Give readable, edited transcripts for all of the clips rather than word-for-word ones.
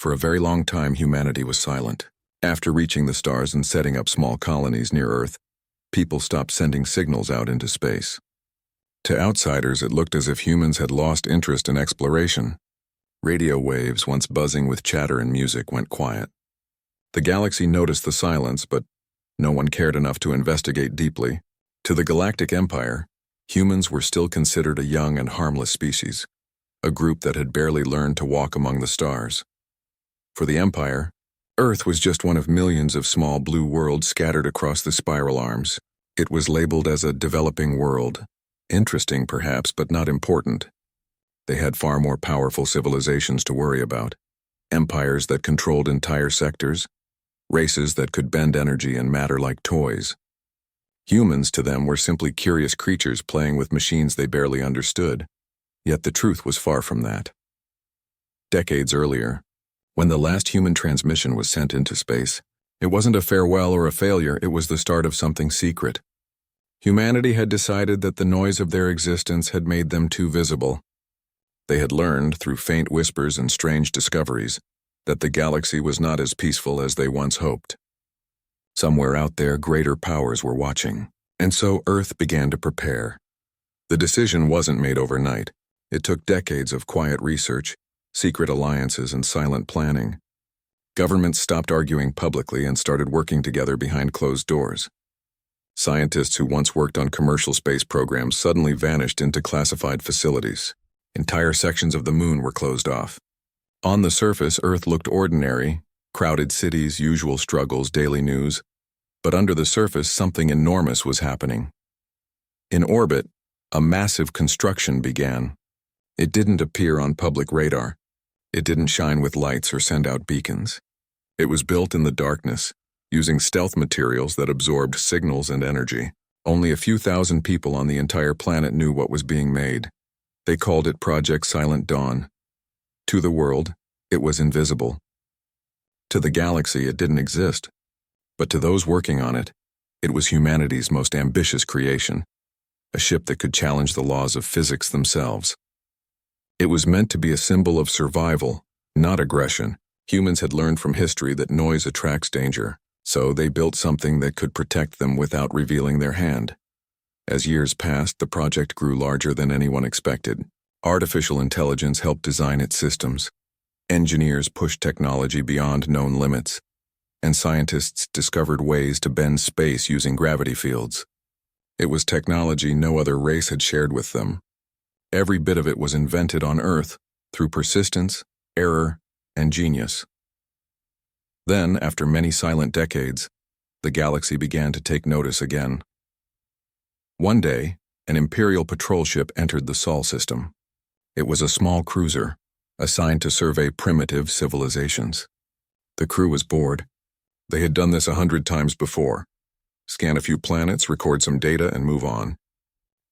For a very long time, humanity was silent. After reaching the stars and setting up small colonies near Earth, people stopped sending signals out into space. To outsiders, it looked as if humans had lost interest in exploration. Radio waves, once buzzing with chatter and music, went quiet. The galaxy noticed the silence, but no one cared enough to investigate deeply. To the galactic empire, humans were still considered a young and harmless species, a group that had barely learned to walk among the stars. For the empire, Earth was just one of millions of small blue worlds scattered across the spiral arms. It was labeled as a developing world. Interesting, perhaps, but not important. They had far more powerful civilizations to worry about. Empires that controlled entire sectors, races that could bend energy and matter like toys. Humans, to them, were simply curious creatures playing with machines they barely understood. Yet the truth was far from that. Decades earlier, when the last human transmission was sent into space, it wasn't a farewell or a failure, it was the start of something secret. Humanity had decided that the noise of their existence had made them too visible. They had learned, through faint whispers and strange discoveries, that the galaxy was not as peaceful as they once hoped. Somewhere out there, greater powers were watching, and so Earth began to prepare. The decision wasn't made overnight. It took decades of quiet research, secret alliances, and silent planning. Governments stopped arguing publicly and started working together behind closed doors. Scientists who once worked on commercial space programs suddenly vanished into classified facilities. Entire sections of the moon were closed off. On the surface, Earth looked ordinary, crowded cities, usual struggles, daily news. But under the surface, something enormous was happening. In orbit, a massive construction began. It didn't appear on public radar. It didn't shine with lights or send out beacons. It was built in the darkness, using stealth materials that absorbed signals and energy. Only a few thousand people on the entire planet knew what was being made. They called it Project Silent Dawn. To the world, it was invisible. To the galaxy, it didn't exist. But to those working on it, it was humanity's most ambitious creation, a ship that could challenge the laws of physics themselves. It was meant to be a symbol of survival, not aggression. Humans had learned from history that noise attracts danger, so they built something that could protect them without revealing their hand. As years passed, the project grew larger than anyone expected. Artificial intelligence helped design its systems. Engineers pushed technology beyond known limits, and scientists discovered ways to bend space using gravity fields. It was technology no other race had shared with them. Every bit of it was invented on Earth through persistence, error, and genius. Then, after many silent decades, the galaxy began to take notice again. One day, an Imperial patrol ship entered the Sol system. It was a small cruiser, assigned to survey primitive civilizations. The crew was bored. They had done this 100 times before. Scan a few planets, record some data, and move on.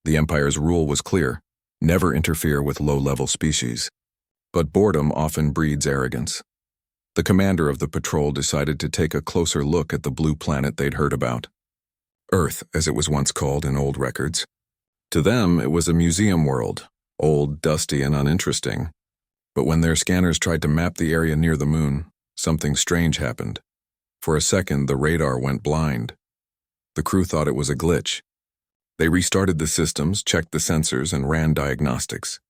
The Empire's rule was clear: never interfere with low-level species. But boredom often breeds arrogance. The commander of the patrol decided to take a closer look at the blue planet they'd heard about. Earth, as it was once called in old records. To them, it was a museum world, old, dusty, and uninteresting. But when their scanners tried to map the area near the moon, something strange happened. For a second, the radar went blind. The crew thought it was a glitch. They restarted the systems, checked the sensors, and ran diagnostics.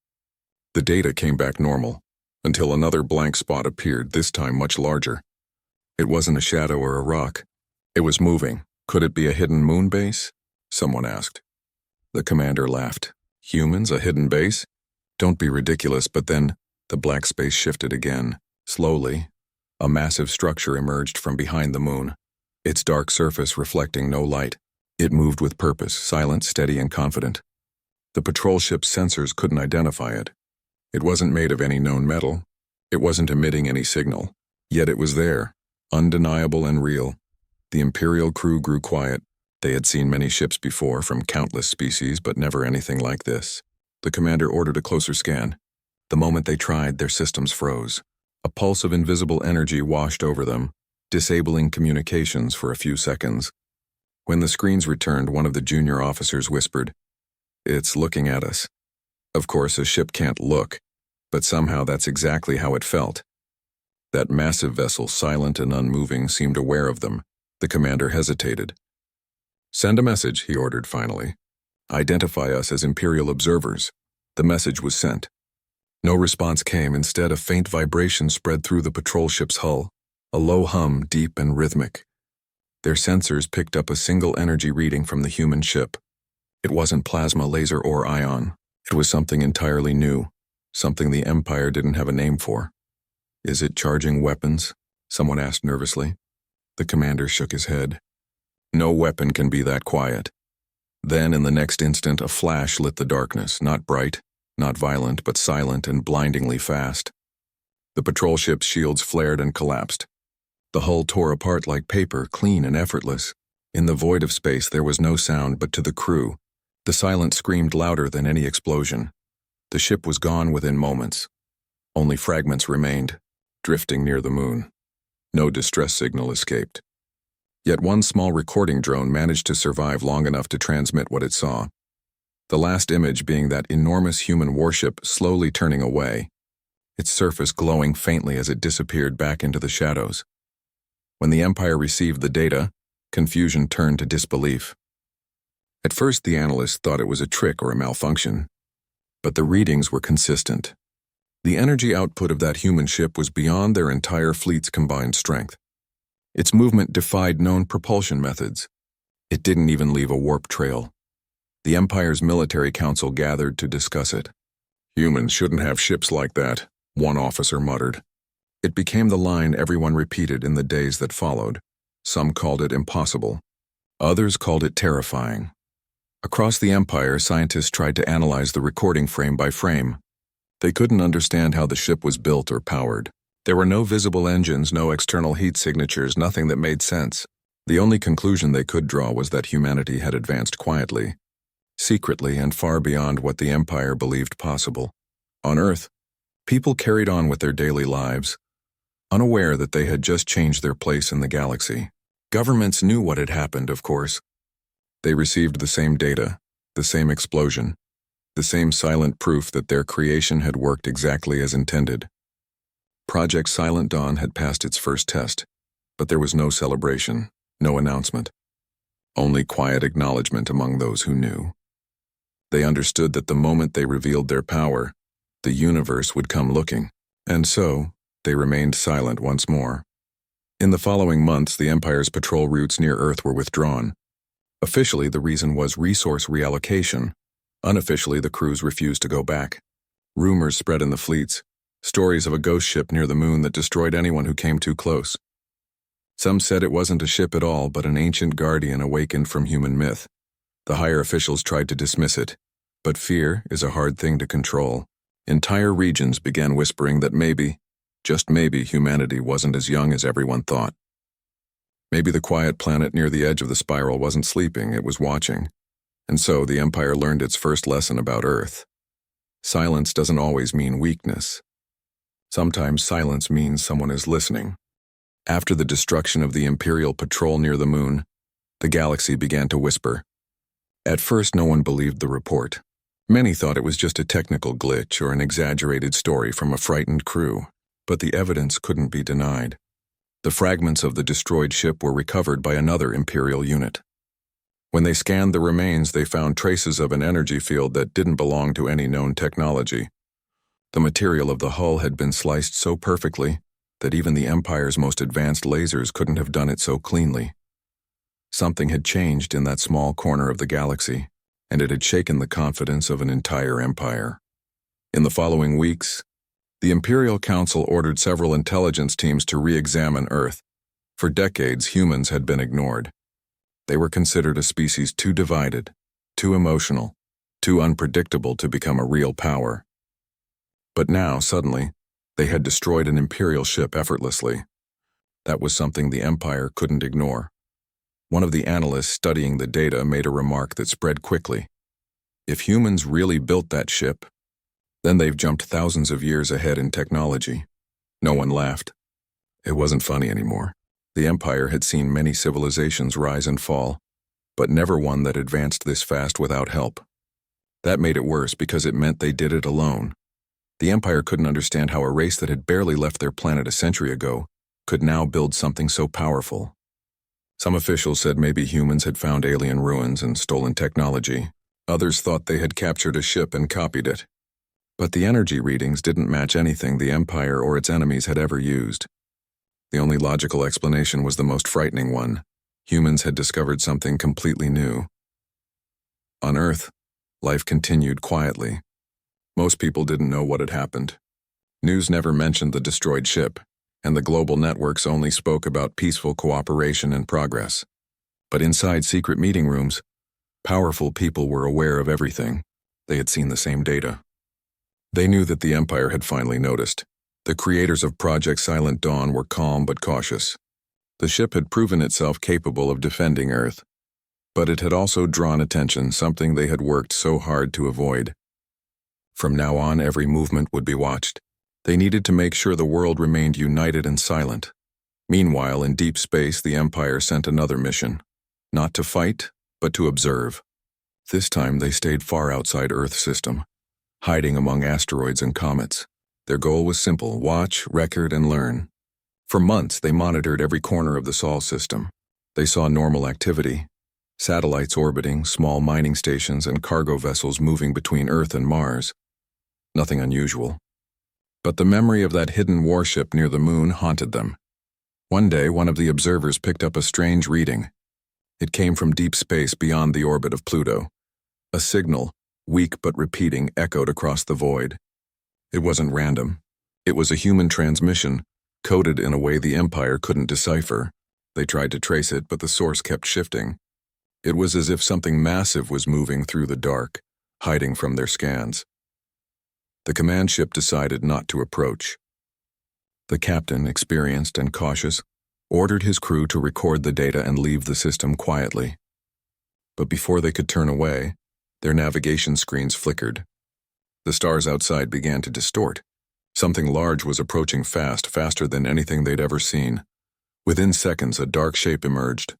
The data came back normal, until another blank spot appeared, this time much larger. It wasn't a shadow or a rock. It was moving. Could it be a hidden moon base? Someone asked. The commander laughed. Humans, a hidden base? Don't be ridiculous. But then, the black space shifted again. Slowly, a massive structure emerged from behind the moon, its dark surface reflecting no light. It moved with purpose, silent, steady, and confident. The patrol ship's sensors couldn't identify it. It wasn't made of any known metal. It wasn't emitting any signal. Yet it was there, undeniable and real. The Imperial crew grew quiet. They had seen many ships before, from countless species, but never anything like this. The commander ordered a closer scan. The moment they tried, their systems froze. A pulse of invisible energy washed over them, disabling communications for a few seconds. When the screens returned, one of the junior officers whispered, "It's looking at us." Of course, a ship can't look, but somehow that's exactly how it felt. That massive vessel, silent and unmoving, seemed aware of them. The commander hesitated. "Send a message," he ordered finally. "Identify us as Imperial observers." The message was sent. No response came. Instead, a faint vibration spread through the patrol ship's hull, a low hum, deep and rhythmic. Their sensors picked up a single energy reading from the human ship. It wasn't plasma, laser, or ion. It was something entirely new, something the Empire didn't have a name for. "Is it charging weapons?" someone asked nervously. The commander shook his head. "No weapon can be that quiet." Then, in the next instant, a flash lit the darkness, not bright, not violent, but silent and blindingly fast. The patrol ship's shields flared and collapsed. The hull tore apart like paper, clean and effortless. In the void of space there was no sound, but to the crew, the silence screamed louder than any explosion. The ship was gone within moments. Only fragments remained, drifting near the moon. No distress signal escaped. Yet one small recording drone managed to survive long enough to transmit what it saw. The last image being that enormous human warship slowly turning away, its surface glowing faintly as it disappeared back into the shadows. When the Empire received the data, confusion turned to disbelief. At first, the analysts thought it was a trick or a malfunction, but the readings were consistent. The energy output of that human ship was beyond their entire fleet's combined strength. Its movement defied known propulsion methods. It didn't even leave a warp trail. The Empire's military council gathered to discuss it. "Humans shouldn't have ships like that," one officer muttered. It became the line everyone repeated in the days that followed. Some called it impossible. Others called it terrifying. Across the Empire, scientists tried to analyze the recording frame by frame. They couldn't understand how the ship was built or powered. There were no visible engines, no external heat signatures, nothing that made sense. The only conclusion they could draw was that humanity had advanced quietly, secretly, and far beyond what the Empire believed possible. On Earth, people carried on with their daily lives, unaware that they had just changed their place in the galaxy. Governments knew what had happened, of course. They received the same data, the same explosion, the same silent proof that their creation had worked exactly as intended. Project Silent Dawn had passed its first test, but there was no celebration, no announcement. Only quiet acknowledgement among those who knew. They understood that the moment they revealed their power, the universe would come looking, and so they remained silent once more. In the following months, the Empire's patrol routes near Earth were withdrawn. Officially, the reason was resource reallocation. Unofficially, the crews refused to go back. Rumors spread in the fleets, stories of a ghost ship near the moon that destroyed anyone who came too close. Some said it wasn't a ship at all, but an ancient guardian awakened from human myth. The higher officials tried to dismiss it, but fear is a hard thing to control. Entire regions began whispering that maybe, just maybe, humanity wasn't as young as everyone thought. Maybe the quiet planet near the edge of the spiral wasn't sleeping, it was watching. And so the Empire learned its first lesson about Earth. Silence doesn't always mean weakness. Sometimes silence means someone is listening. After the destruction of the Imperial patrol near the moon, the galaxy began to whisper. At first, no one believed the report. Many thought it was just a technical glitch or an exaggerated story from a frightened crew, but the evidence couldn't be denied. The fragments of the destroyed ship were recovered by another Imperial unit. When they scanned the remains, they found traces of an energy field that didn't belong to any known technology. The material of the hull had been sliced so perfectly that even the Empire's most advanced lasers couldn't have done it so cleanly. Something had changed in that small corner of the galaxy, and it had shaken the confidence of an entire empire. In the following weeks, the Imperial Council ordered several intelligence teams to re-examine Earth. For decades, humans had been ignored. They were considered a species too divided, too emotional, too unpredictable to become a real power. But now, suddenly, they had destroyed an Imperial ship effortlessly. That was something the Empire couldn't ignore. One of the analysts studying the data made a remark that spread quickly. If humans really built that ship, then they've jumped thousands of years ahead in technology. No one laughed. It wasn't funny anymore. The Empire had seen many civilizations rise and fall, but never one that advanced this fast without help. That made it worse because it meant they did it alone. The Empire couldn't understand how a race that had barely left their planet a century ago could now build something so powerful. Some officials said maybe humans had found alien ruins and stolen technology. Others thought they had captured a ship and copied it. But the energy readings didn't match anything the Empire or its enemies had ever used. The only logical explanation was the most frightening one. Humans had discovered something completely new. On Earth, life continued quietly. Most people didn't know what had happened. News never mentioned the destroyed ship, and the global networks only spoke about peaceful cooperation and progress. But inside secret meeting rooms, powerful people were aware of everything. They had seen the same data. They knew that the Empire had finally noticed. The creators of Project Silent Dawn were calm but cautious. The ship had proven itself capable of defending Earth. But it had also drawn attention, something they had worked so hard to avoid. From now on, every movement would be watched. They needed to make sure the world remained united and silent. Meanwhile, in deep space, the Empire sent another mission. Not to fight, but to observe. This time, they stayed far outside Earth's system, hiding among asteroids and comets. Their goal was simple: watch, record, and learn. For months, they monitored every corner of the Sol system. They saw normal activity: satellites orbiting, small mining stations, and cargo vessels moving between Earth and Mars. Nothing unusual. But the memory of that hidden warship near the moon haunted them. One day, one of the observers picked up a strange reading. It came from deep space beyond the orbit of Pluto. A signal, weak but repeating, echoed across the void. It wasn't random. It was a human transmission, coded in a way the Empire couldn't decipher. They tried to trace it, but the source kept shifting. It was as if something massive was moving through the dark, hiding from their scans. The command ship decided not to approach. The captain, experienced and cautious, ordered his crew to record the data and leave the system quietly. But before they could turn away, their navigation screens flickered. The stars outside began to distort. Something large was approaching fast, faster than anything they'd ever seen. Within seconds, a dark shape emerged.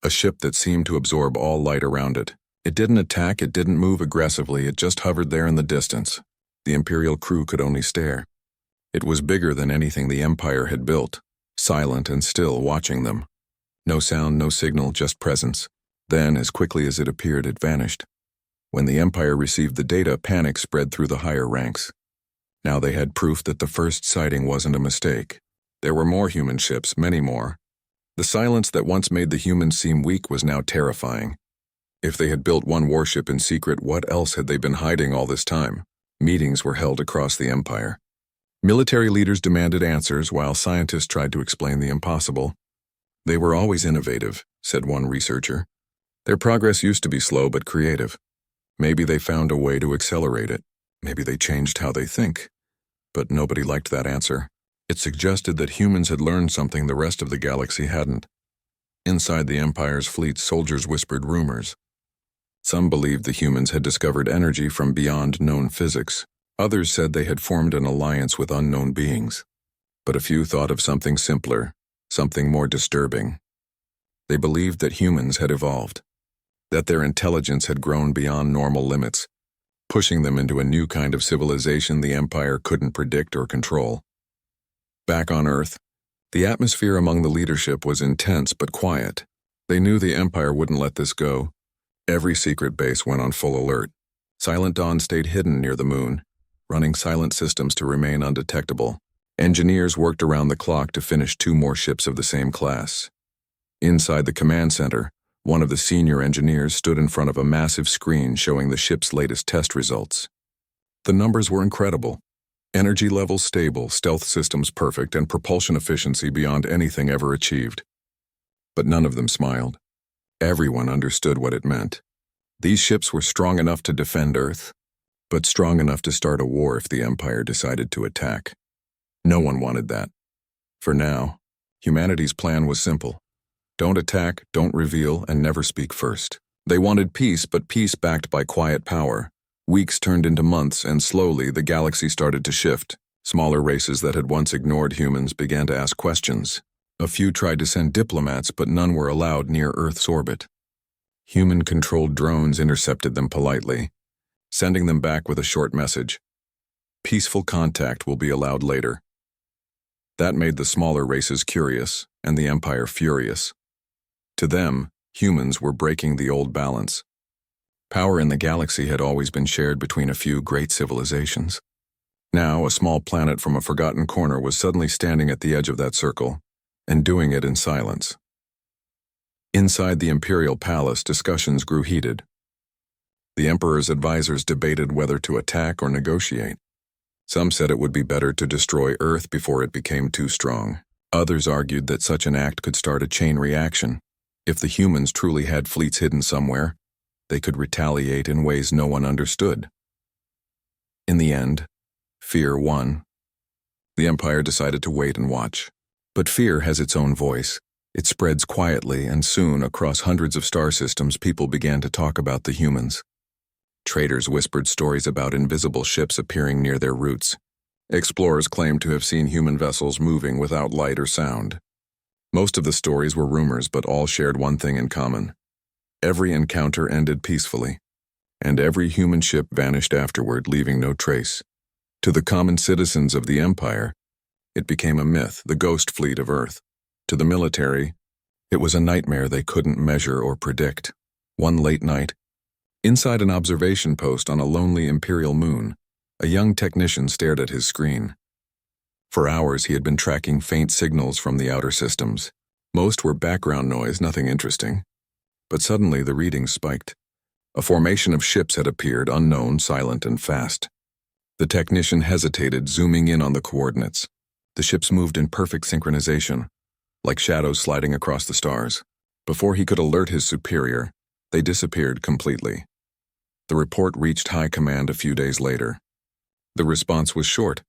A ship that seemed to absorb all light around it. It didn't attack, it didn't move aggressively, it just hovered there in the distance. The Imperial crew could only stare. It was bigger than anything the Empire had built, silent and still, watching them. No sound, no signal, just presence. Then, as quickly as it appeared, it vanished. When the Empire received the data, panic spread through the higher ranks. Now they had proof that the first sighting wasn't a mistake. There were more human ships, many more. The silence that once made the humans seem weak was now terrifying. If they had built one warship in secret, what else had they been hiding all this time? Meetings were held across the Empire. Military leaders demanded answers while scientists tried to explain the impossible. They were always innovative, said one researcher. Their progress used to be slow but creative. Maybe they found a way to accelerate it. Maybe they changed how they think. But nobody liked that answer. It suggested that humans had learned something the rest of the galaxy hadn't. Inside the Empire's fleet, soldiers whispered rumors. Some believed the humans had discovered energy from beyond known physics. Others said they had formed an alliance with unknown beings. But a few thought of something simpler, something more disturbing. They believed that humans had evolved, that their intelligence had grown beyond normal limits, pushing them into a new kind of civilization the Empire couldn't predict or control. Back on Earth, the atmosphere among the leadership was intense but quiet. They knew the Empire wouldn't let this go. Every secret base went on full alert. Silent Dawn stayed hidden near the moon, running silent systems to remain undetectable. Engineers worked around the clock to finish 2 more ships of the same class. Inside the command center, one of the senior engineers stood in front of a massive screen showing the ship's latest test results. The numbers were incredible. Energy levels stable, stealth systems perfect, and propulsion efficiency beyond anything ever achieved. But none of them smiled. Everyone understood what it meant. These ships were strong enough to defend Earth, but strong enough to start a war if the Empire decided to attack. No one wanted that. For now, humanity's plan was simple. Don't attack, don't reveal, and never speak first. They wanted peace, but peace backed by quiet power. Weeks turned into months, and slowly the galaxy started to shift. Smaller races that had once ignored humans began to ask questions. A few tried to send diplomats, but none were allowed near Earth's orbit. Human-controlled drones intercepted them politely, sending them back with a short message. Peaceful contact will be allowed later. That made the smaller races curious, and the Empire furious. To them, humans were breaking the old balance. Power in the galaxy had always been shared between a few great civilizations. Now, a small planet from a forgotten corner was suddenly standing at the edge of that circle, and doing it in silence. Inside the Imperial Palace, discussions grew heated. The Emperor's advisors debated whether to attack or negotiate. Some said it would be better to destroy Earth before it became too strong. Others argued that such an act could start a chain reaction. If the humans truly had fleets hidden somewhere, they could retaliate in ways no one understood. In the end, fear won. The Empire decided to wait and watch. But fear has its own voice. It spreads quietly, and soon, across hundreds of star systems, people began to talk about the humans. Traders whispered stories about invisible ships appearing near their routes. Explorers claimed to have seen human vessels moving without light or sound. Most of the stories were rumors, but all shared one thing in common. Every encounter ended peacefully, and every human ship vanished afterward, leaving no trace. To the common citizens of the Empire, it became a myth, the ghost fleet of Earth. To the military, it was a nightmare they couldn't measure or predict. One late night, inside an observation post on a lonely Imperial moon, a young technician stared at his screen. For hours he had been tracking faint signals from the outer systems. Most were background noise, nothing interesting. But suddenly the readings spiked. A formation of ships had appeared, unknown, silent, and fast. The technician hesitated, zooming in on the coordinates. The ships moved in perfect synchronization, like shadows sliding across the stars. Before he could alert his superior, they disappeared completely. The report reached High Command a few days later. The response was short: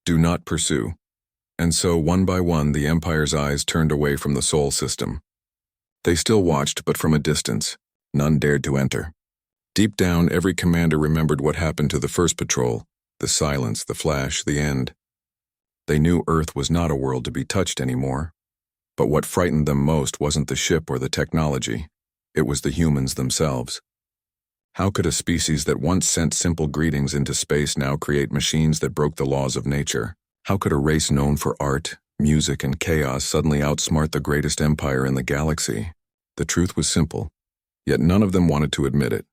do not pursue. And so, one by one, the Empire's eyes turned away from the Sol system. They still watched, but from a distance. None dared to enter. Deep down, every commander remembered what happened to the first patrol: the silence, the flash, the end. They knew Earth was not a world to be touched anymore. But what frightened them most wasn't the ship or the technology. It was the humans themselves. How could a species that once sent simple greetings into space now create machines that broke the laws of nature? How could a race known for art, music, and chaos suddenly outsmart the greatest empire in the galaxy? The truth was simple, yet none of them wanted to admit it.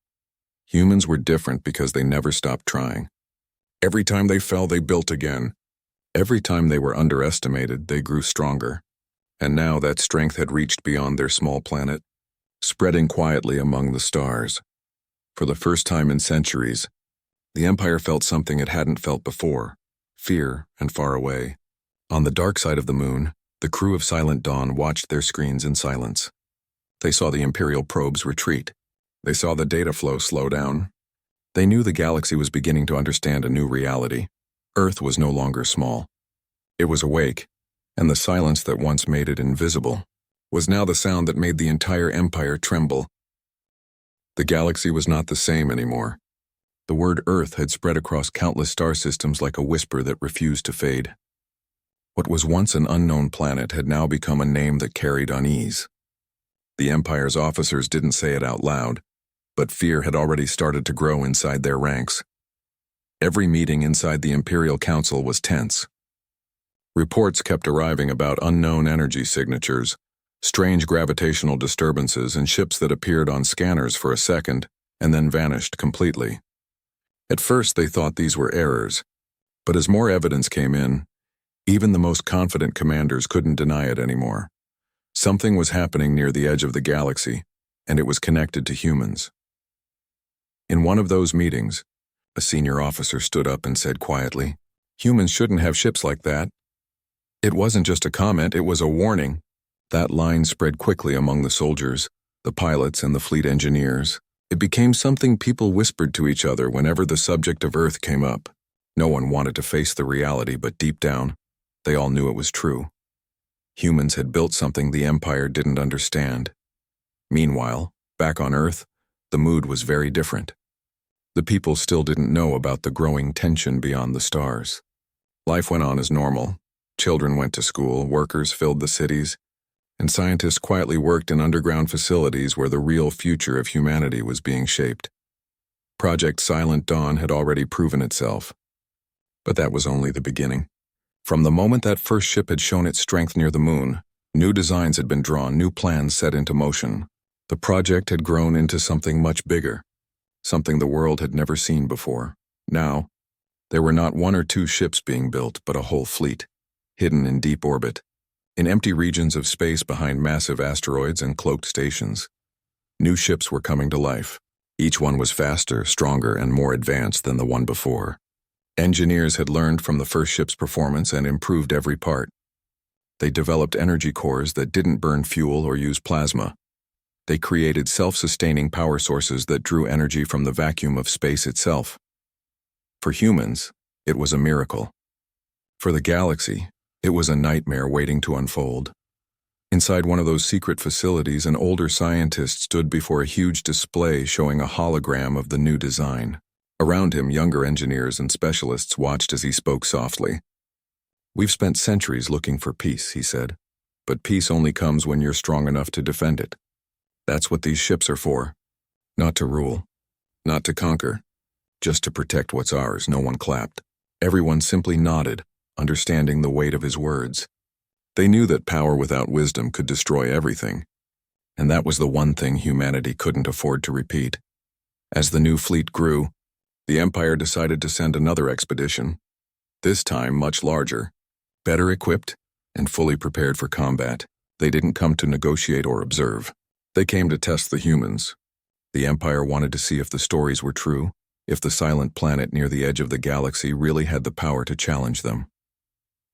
Humans were different because they never stopped trying. Every time they fell, they built again. Every time they were underestimated, they grew stronger. And now that strength had reached beyond their small planet, spreading quietly among the stars. For the first time in centuries, the Empire felt something it hadn't felt before: fear and far away. On the dark side of the moon, the crew of Silent Dawn watched their screens in silence. They saw the Imperial probes retreat. They saw the data flow slow down. They knew the galaxy was beginning to understand a new reality. Earth was no longer small. It was awake, and the silence that once made it invisible was now the sound that made the entire Empire tremble. The galaxy was not the same anymore. The word Earth had spread across countless star systems like a whisper that refused to fade. What was once an unknown planet had now become a name that carried unease. The Empire's officers didn't say it out loud, but fear had already started to grow inside their ranks. Every meeting inside the Imperial Council was tense. Reports kept arriving about unknown energy signatures, strange gravitational disturbances, and ships that appeared on scanners for a second and then vanished completely. At first they thought these were errors, but as more evidence came in, even the most confident commanders couldn't deny it anymore. Something was happening near the edge of the galaxy, and it was connected to humans. In one of those meetings, a senior officer stood up and said quietly, "Humans shouldn't have ships like that." It wasn't just a comment, it was a warning. That line spread quickly among the soldiers, the pilots, and the fleet engineers. It became something people whispered to each other whenever the subject of Earth came up. No one wanted to face the reality, but deep down, they all knew it was true. Humans had built something the Empire didn't understand. Meanwhile, back on Earth, the mood was very different. The people still didn't know about the growing tension beyond the stars. Life went on as normal. Children went to school, workers filled the cities, and scientists quietly worked in underground facilities where the real future of humanity was being shaped. Project Silent Dawn had already proven itself. But that was only the beginning. From the moment that first ship had shown its strength near the moon, new designs had been drawn, new plans set into motion. The project had grown into something much bigger, something the world had never seen before. Now, there were not one or two ships being built, but a whole fleet, hidden in deep orbit, in empty regions of space behind massive asteroids and cloaked stations. New ships were coming to life. Each one was faster, stronger, and more advanced than the one before. Engineers had learned from the first ship's performance and improved every part. They developed energy cores that didn't burn fuel or use plasma. They created self-sustaining power sources that drew energy from the vacuum of space itself. For humans, it was a miracle. For the galaxy, it was a nightmare waiting to unfold. Inside one of those secret facilities, an older scientist stood before a huge display showing a hologram of the new design. Around him, younger engineers and specialists watched as he spoke softly. "We've spent centuries looking for peace," he said. "But peace only comes when you're strong enough to defend it. That's what these ships are for. Not to rule, not to conquer, just to protect what's ours." No one clapped. Everyone simply nodded, understanding the weight of his words. They knew that power without wisdom could destroy everything, and that was the one thing humanity couldn't afford to repeat. As the new fleet grew, the Empire decided to send another expedition, this time much larger, better equipped, and fully prepared for combat. They didn't come to negotiate or observe. They came to test the humans. The Empire wanted to see if the stories were true, if the silent planet near the edge of the galaxy really had the power to challenge them.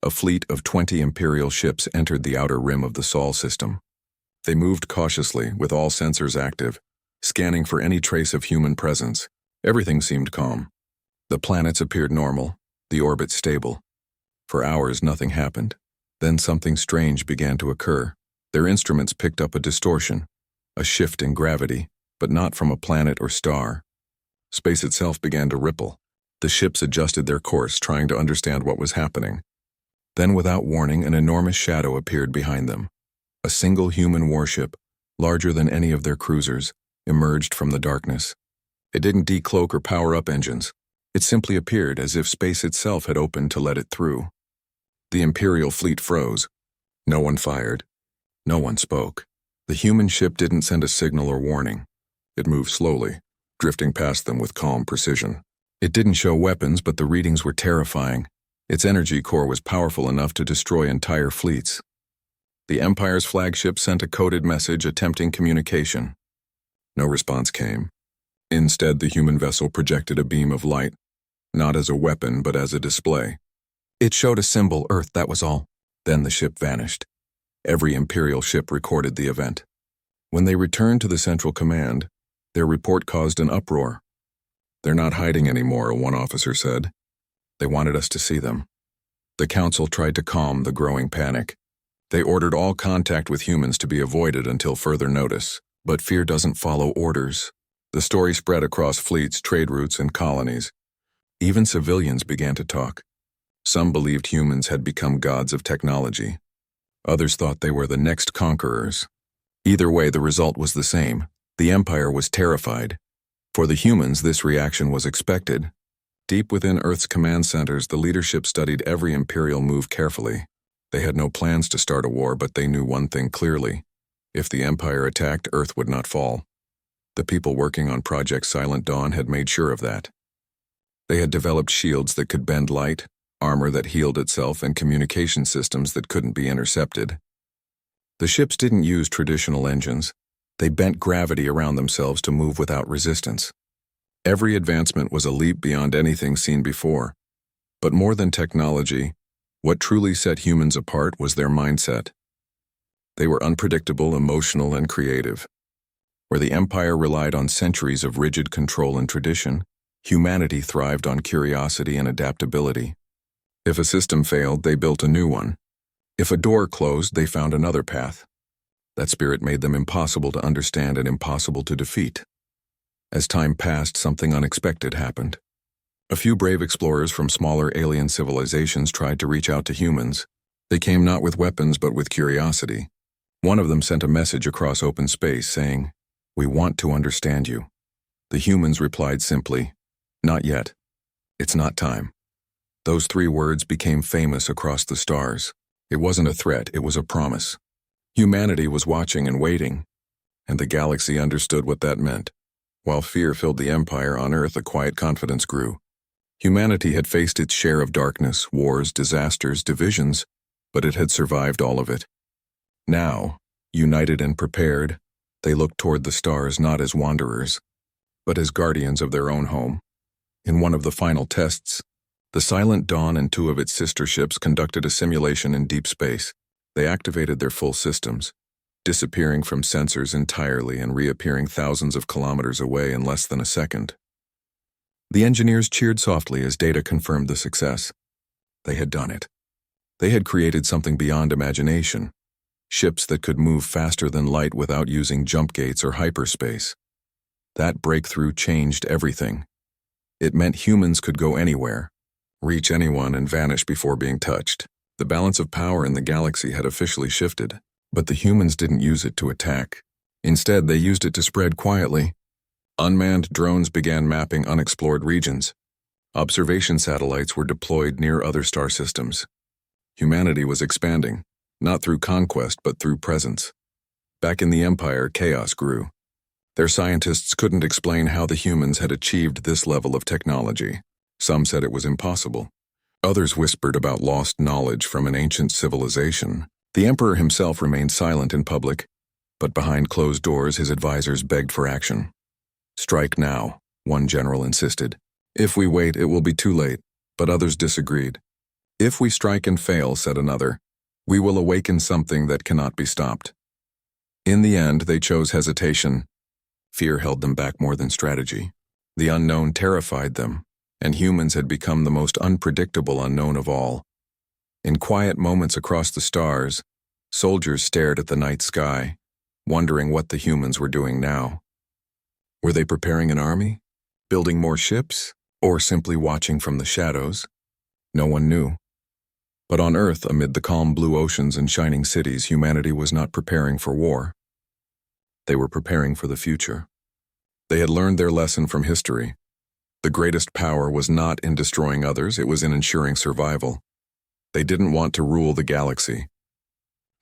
A fleet of 20 Imperial ships entered the outer rim of the Sol system. They moved cautiously, with all sensors active, scanning for any trace of human presence. Everything seemed calm. The planets appeared normal, the orbit stable. For hours, nothing happened. Then something strange began to occur. Their instruments picked up a distortion, a shift in gravity, but not from a planet or star. Space itself began to ripple. The ships adjusted their course, trying to understand what was happening. Then, without warning, an enormous shadow appeared behind them. A single human warship, larger than any of their cruisers, emerged from the darkness. It didn't decloak or power up engines. It simply appeared as if space itself had opened to let it through. The Imperial fleet froze. No one fired. No one spoke. The human ship didn't send a signal or warning. It moved slowly, drifting past them with calm precision. It didn't show weapons, but the readings were terrifying. Its energy core was powerful enough to destroy entire fleets. The Empire's flagship sent a coded message attempting communication. No response came. Instead, the human vessel projected a beam of light, not as a weapon, but as a display. It showed a symbol, Earth, that was all. Then the ship vanished. Every Imperial ship recorded the event. When they returned to the Central Command, their report caused an uproar. "They're not hiding anymore," one officer said. "They wanted us to see them." The Council tried to calm the growing panic. They ordered all contact with humans to be avoided until further notice. But fear doesn't follow orders. The story spread across fleets, trade routes, and colonies. Even civilians began to talk. Some believed humans had become gods of technology. Others thought they were the next conquerors. Either way, the result was the same. The Empire was terrified. For the humans, this reaction was expected. Deep within Earth's command centers, the leadership studied every Imperial move carefully. They had no plans to start a war, but they knew one thing clearly. If the Empire attacked, Earth would not fall. The people working on Project Silent Dawn had made sure of that. They had developed shields that could bend light, armor that healed itself, and communication systems that couldn't be intercepted. The ships didn't use traditional engines. They bent gravity around themselves to move without resistance. Every advancement was a leap beyond anything seen before. But more than technology, what truly set humans apart was their mindset. They were unpredictable, emotional, and creative. Where the Empire relied on centuries of rigid control and tradition, humanity thrived on curiosity and adaptability. If a system failed, they built a new one. If a door closed, they found another path. That spirit made them impossible to understand and impossible to defeat. As time passed, something unexpected happened. A few brave explorers from smaller alien civilizations tried to reach out to humans. They came not with weapons but with curiosity. One of them sent a message across open space saying, "We want to understand you." The humans replied simply, "Not yet. It's not time." Those 3 words became famous across the stars. It wasn't a threat, it was a promise. Humanity was watching and waiting, and the galaxy understood what that meant. While fear filled the Empire, on Earth a quiet confidence grew. Humanity had faced its share of darkness, wars, disasters, divisions, but it had survived all of it. Now, united and prepared, they looked toward the stars not as wanderers, but as guardians of their own home. In one of the final tests, the Silent Dawn and 2 of its sister ships conducted a simulation in deep space. They activated their full systems, disappearing from sensors entirely and reappearing thousands of kilometers away in less than a second. The engineers cheered softly as data confirmed the success. They had done it. They had created something beyond imagination, ships that could move faster than light without using jump gates or hyperspace. That breakthrough changed everything. It meant humans could go anywhere, reach anyone and vanish before being touched. The balance of power in the galaxy had officially shifted, but the humans didn't use it to attack. Instead, they used it to spread quietly. Unmanned drones began mapping unexplored regions. Observation satellites were deployed near other star systems. Humanity was expanding, not through conquest but through presence. Back in the Empire, chaos grew. Their scientists couldn't explain how the humans had achieved this level of technology. Some said it was impossible. Others whispered about lost knowledge from an ancient civilization. The Emperor himself remained silent in public, but behind closed doors his advisors begged for action. "Strike now," one general insisted. "If we wait, it will be too late," but others disagreed. "If we strike and fail," said another, "we will awaken something that cannot be stopped." In the end, they chose hesitation. Fear held them back more than strategy. The unknown terrified them, and humans had become the most unpredictable unknown of all. In quiet moments across the stars, soldiers stared at the night sky, wondering what the humans were doing now. Were they preparing an army, building more ships, or simply watching from the shadows? No one knew. But on Earth, amid the calm blue oceans and shining cities, humanity was not preparing for war. They were preparing for the future. They had learned their lesson from history. The greatest power was not in destroying others, it was in ensuring survival. They didn't want to rule the galaxy.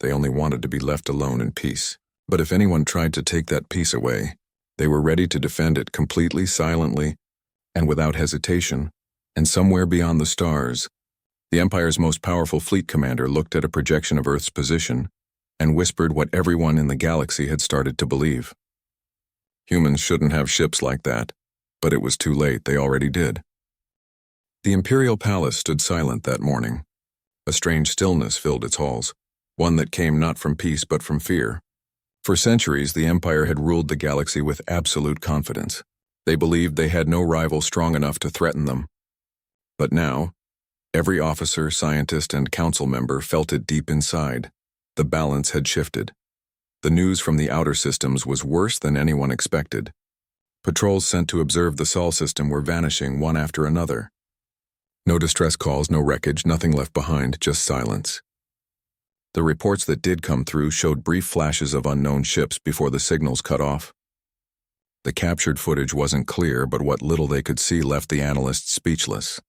They only wanted to be left alone in peace. But if anyone tried to take that peace away, they were ready to defend it completely, silently, and without hesitation. And somewhere beyond the stars, the Empire's most powerful fleet commander looked at a projection of Earth's position and whispered what everyone in the galaxy had started to believe. Humans shouldn't have ships like that, but it was too late, they already did. The Imperial Palace stood silent that morning. A strange stillness filled its halls, one that came not from peace but from fear. For centuries, the Empire had ruled the galaxy with absolute confidence. They believed they had no rival strong enough to threaten them. But now, every officer, scientist, and council member felt it deep inside. The balance had shifted. The news from the outer systems was worse than anyone expected. Patrols sent to observe the Sol system were vanishing one after another. No distress calls, no wreckage, nothing left behind, just silence. The reports that did come through showed brief flashes of unknown ships before the signals cut off. The captured footage wasn't clear, but what little they could see left the analysts speechless.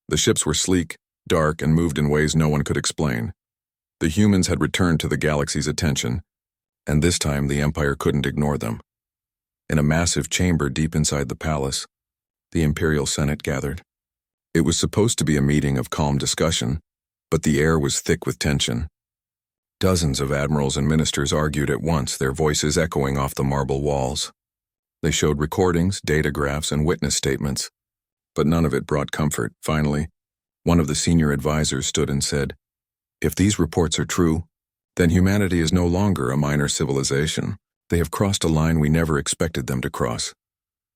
The ships were sleek, dark, and moved in ways no one could explain. The humans had returned to the galaxy's attention, and this time the Empire couldn't ignore them. In a massive chamber deep inside the palace, the Imperial Senate gathered. It was supposed to be a meeting of calm discussion, but the air was thick with tension. Dozens of admirals and ministers argued at once, their voices echoing off the marble walls. They showed recordings, data graphs, and witness statements, but none of it brought comfort. Finally, one of the senior advisors stood and said, "If these reports are true, then humanity is no longer a minor civilization. They have crossed a line we never expected them to cross."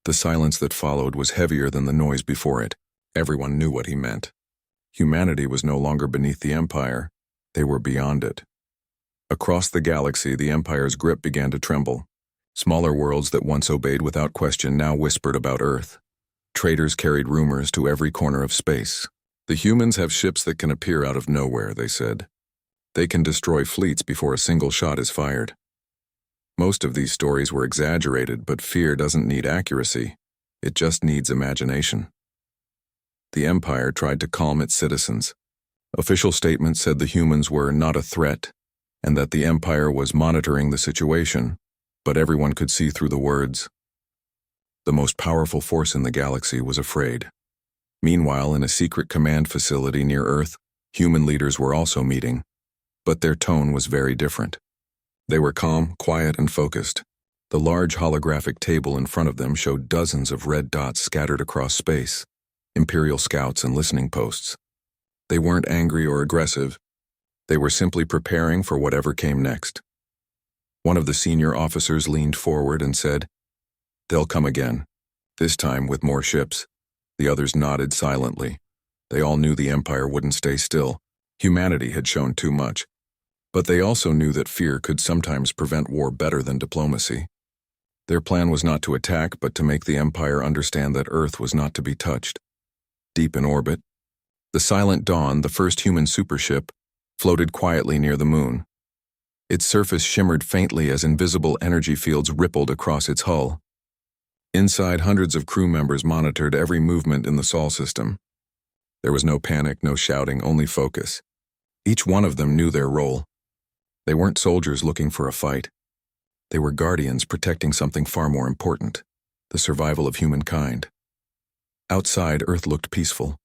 The silence that followed was heavier than the noise before it. Everyone knew what he meant. Humanity was no longer beneath the Empire. They were beyond it. Across the galaxy, the Empire's grip began to tremble. Smaller worlds that once obeyed without question now whispered about Earth. Traitors carried rumors to every corner of space. "The humans have ships that can appear out of nowhere," they said. "They can destroy fleets before a single shot is fired." Most of these stories were exaggerated, but fear doesn't need accuracy. It just needs imagination. The Empire tried to calm its citizens. Official statements said the humans were not a threat, and that the Empire was monitoring the situation, but everyone could see through the words. The most powerful force in the galaxy was afraid. Meanwhile, in a secret command facility near Earth, human leaders were also meeting, but their tone was very different. They were calm, quiet, and focused. The large holographic table in front of them showed dozens of red dots scattered across space, Imperial scouts and listening posts. They weren't angry or aggressive. They were simply preparing for whatever came next. One of the senior officers leaned forward and said, "They'll come again, this time with more ships." The others nodded silently. They all knew the Empire wouldn't stay still. Humanity had shown too much. But they also knew that fear could sometimes prevent war better than diplomacy. Their plan was not to attack, but to make the Empire understand that Earth was not to be touched. Deep in orbit, the Silent Dawn, the first human supership, floated quietly near the moon. Its surface shimmered faintly as invisible energy fields rippled across its hull. Inside, hundreds of crew members monitored every movement in the Sol system. There was no panic, no shouting, only focus. Each one of them knew their role. They weren't soldiers looking for a fight. They were guardians protecting something far more important, the survival of humankind. Outside, Earth looked peaceful.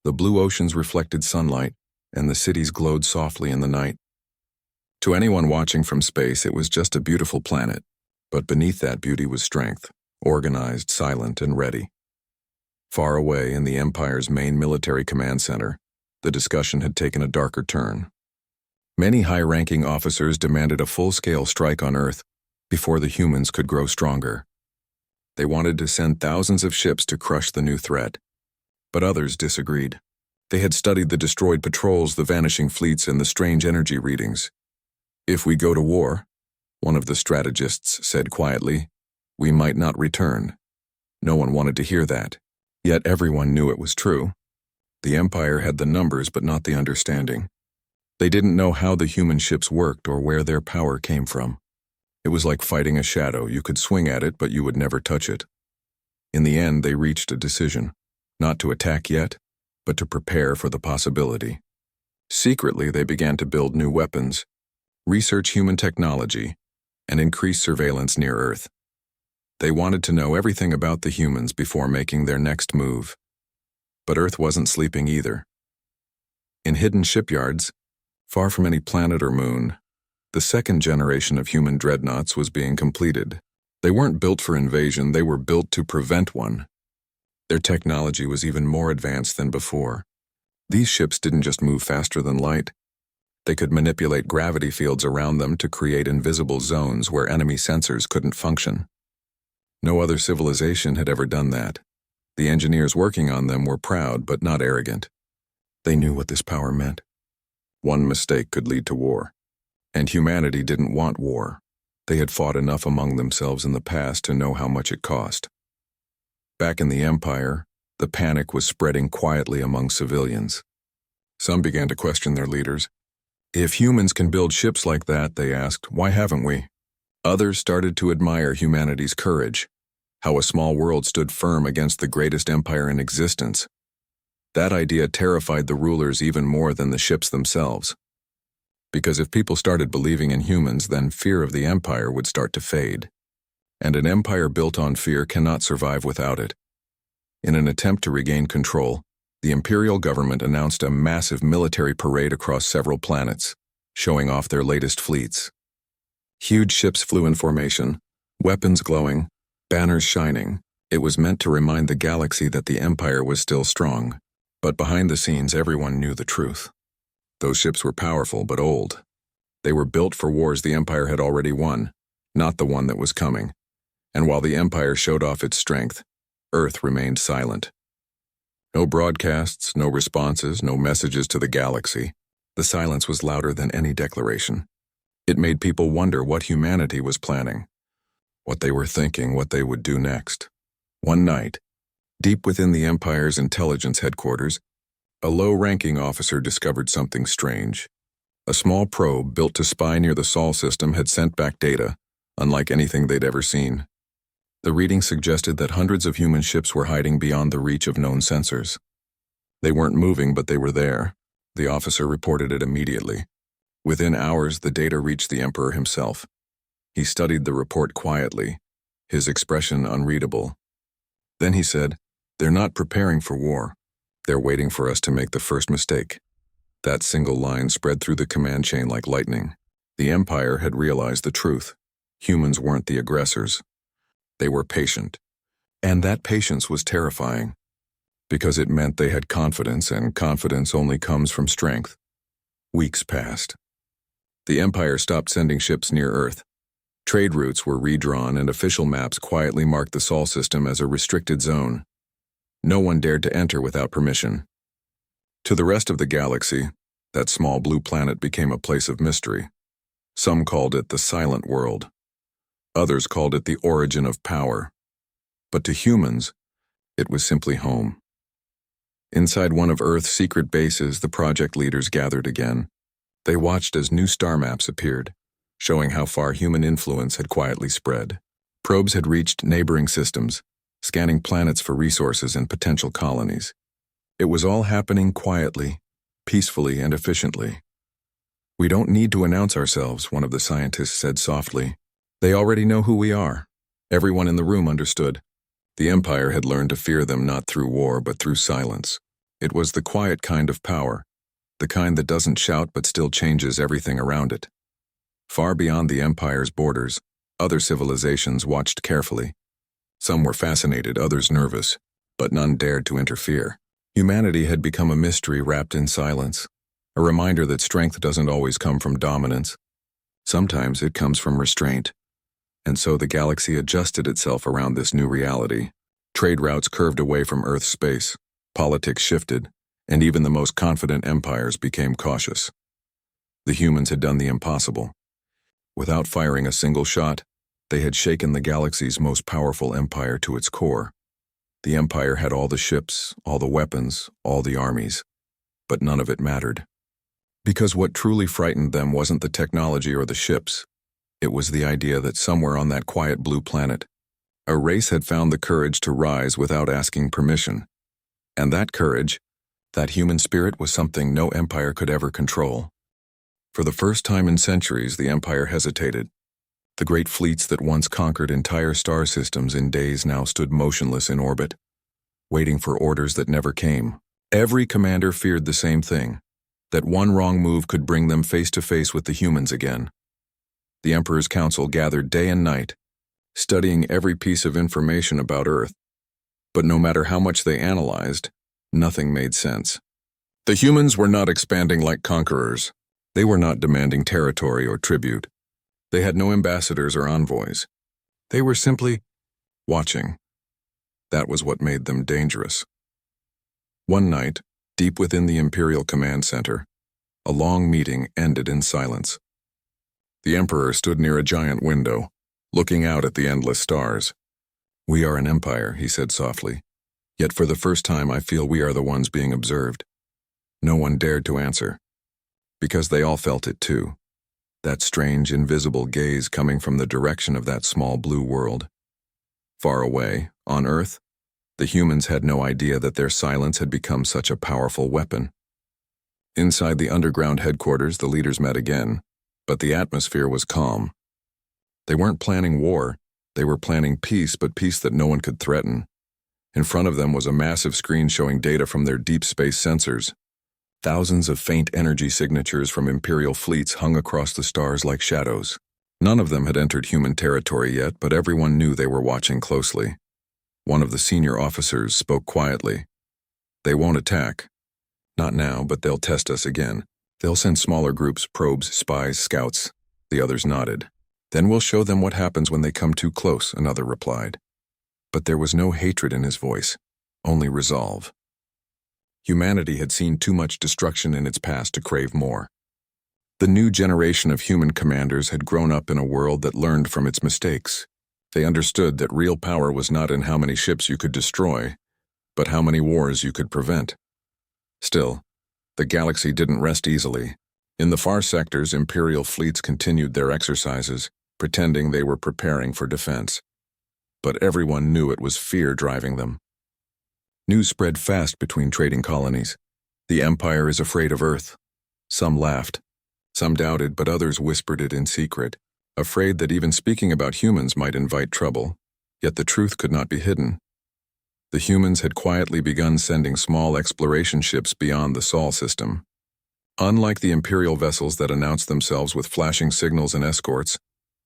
The blue oceans reflected sunlight, and the cities glowed softly in the night. To anyone watching from space, it was just a beautiful planet, but beneath that beauty was strength, organized, silent, and ready. Far away in the Empire's main military command center, the discussion had taken a darker turn. Many high-ranking officers demanded a full-scale strike on Earth before the humans could grow stronger. They wanted to send thousands of ships to crush the new threat. But others disagreed. They had studied the destroyed patrols, the vanishing fleets, and the strange energy readings. "If we go to war," one of the strategists said quietly, "we might not return." No one wanted to hear that, yet everyone knew it was true. The Empire had the numbers but not the understanding. They didn't know how the human ships worked or where their power came from. It was like fighting a shadow. You could swing at it, but you would never touch it. In the end, they reached a decision, not to attack yet, but to prepare for the possibility. Secretly, they began to build new weapons, research human technology, and increase surveillance near Earth. They wanted to know everything about the humans before making their next move. But Earth wasn't sleeping either. In hidden shipyards, far from any planet or moon, the second generation of human dreadnoughts was being completed. They weren't built for invasion, they were built to prevent one. Their technology was even more advanced than before. These ships didn't just move faster than light. They could manipulate gravity fields around them to create invisible zones where enemy sensors couldn't function. No other civilization had ever done that. The engineers working on them were proud but not arrogant. They knew what this power meant. One mistake could lead to war. And humanity didn't want war. They had fought enough among themselves in the past to know how much it cost. Back in the Empire, the panic was spreading quietly among civilians. Some began to question their leaders. If humans can build ships like that, they asked, why haven't we? Others started to admire humanity's courage, how a small world stood firm against the greatest empire in existence. That idea terrified the rulers even more than the ships themselves. Because if people started believing in humans, then fear of the empire would start to fade. And an empire built on fear cannot survive without it. In an attempt to regain control, the imperial government announced a massive military parade across several planets, showing off their latest fleets. Huge ships flew in formation, weapons glowing, banners shining. It was meant to remind the galaxy that the empire was still strong. But behind the scenes, everyone knew the truth. Those ships were powerful but old. They were built for wars the Empire had already won, not the one that was coming. And while the Empire showed off its strength, Earth remained silent. No broadcasts, no responses, no messages to the galaxy. The silence was louder than any declaration. It made people wonder what humanity was planning, what they were thinking, what they would do next. One night, deep within the Empire's intelligence headquarters, a low-ranking officer discovered something strange. A small probe built to spy near the Sol system had sent back data, unlike anything they'd ever seen. The reading suggested that hundreds of human ships were hiding beyond the reach of known sensors. They weren't moving, but they were there. The officer reported it immediately. Within hours, the data reached the Emperor himself. He studied the report quietly, his expression unreadable. Then he said, "They're not preparing for war. They're waiting for us to make the first mistake." That single line spread through the command chain like lightning. The Empire had realized the truth. Humans weren't the aggressors. They were patient. And that patience was terrifying, because it meant they had confidence, and confidence only comes from strength. Weeks passed. The Empire stopped sending ships near Earth. Trade routes were redrawn, and official maps quietly marked the Sol system as a restricted zone. No one dared to enter without permission. To the rest of the galaxy, that small blue planet became a place of mystery. Some called it the Silent World. Others called it the origin of power. But to humans, it was simply home. Inside one of Earth's secret bases, the project leaders gathered again. They watched as new star maps appeared, showing how far human influence had quietly spread. Probes had reached neighboring systems, scanning planets for resources and potential colonies. It was all happening quietly, peacefully, and efficiently. "We don't need to announce ourselves," one of the scientists said softly. "They already know who we are." Everyone in the room understood. The Empire had learned to fear them not through war, but through silence. It was the quiet kind of power, the kind that doesn't shout but still changes everything around it. Far beyond the Empire's borders, other civilizations watched carefully. Some were fascinated, others nervous, but none dared to interfere. Humanity had become a mystery wrapped in silence, a reminder that strength doesn't always come from dominance. Sometimes it comes from restraint. And so the galaxy adjusted itself around this new reality. Trade routes curved away from Earth's space, politics shifted, and even the most confident empires became cautious. The humans had done the impossible. Without firing a single shot, they had shaken the galaxy's most powerful empire to its core. The Empire had all the ships, all the weapons, all the armies, but none of it mattered. Because what truly frightened them wasn't the technology or the ships. It was the idea that somewhere on that quiet blue planet, a race had found the courage to rise without asking permission. And that courage, that human spirit, was something no empire could ever control. For the first time in centuries, the Empire hesitated. The great fleets that once conquered entire star systems in days now stood motionless in orbit, waiting for orders that never came. Every commander feared the same thing, that one wrong move could bring them face to face with the humans again. The Emperor's Council gathered day and night, studying every piece of information about Earth. But no matter how much they analyzed, nothing made sense. The humans were not expanding like conquerors. They were not demanding territory or tribute. They had no ambassadors or envoys. They were simply watching. That was what made them dangerous. One night, deep within the Imperial Command Center, a long meeting ended in silence. The Emperor stood near a giant window, looking out at the endless stars. "We are an empire," he said softly. "Yet for the first time I feel we are the ones being observed." No one dared to answer, because they all felt it too. That strange, invisible gaze coming from the direction of that small blue world. Far away, on Earth, the humans had no idea that their silence had become such a powerful weapon. Inside the underground headquarters, the leaders met again, but the atmosphere was calm. They weren't planning war, they were planning peace, but peace that no one could threaten. In front of them was a massive screen showing data from their deep space sensors. Thousands of faint energy signatures from Imperial fleets hung across the stars like shadows. None of them had entered human territory yet, but everyone knew they were watching closely. One of the senior officers spoke quietly. "They won't attack. Not now, but they'll test us again. They'll send smaller groups, probes, spies, scouts." The others nodded. "Then we'll show them what happens when they come too close," another replied. But there was no hatred in his voice, only resolve. Humanity had seen too much destruction in its past to crave more. The new generation of human commanders had grown up in a world that learned from its mistakes. They understood that real power was not in how many ships you could destroy, but how many wars you could prevent. Still, the galaxy didn't rest easily. In the far sectors, Imperial fleets continued their exercises, pretending they were preparing for defense. But everyone knew it was fear driving them. News spread fast between trading colonies. The Empire is afraid of Earth. Some laughed. Some doubted, but others whispered it in secret, afraid that even speaking about humans might invite trouble. Yet the truth could not be hidden. The humans had quietly begun sending small exploration ships beyond the Sol system. Unlike the Imperial vessels that announced themselves with flashing signals and escorts,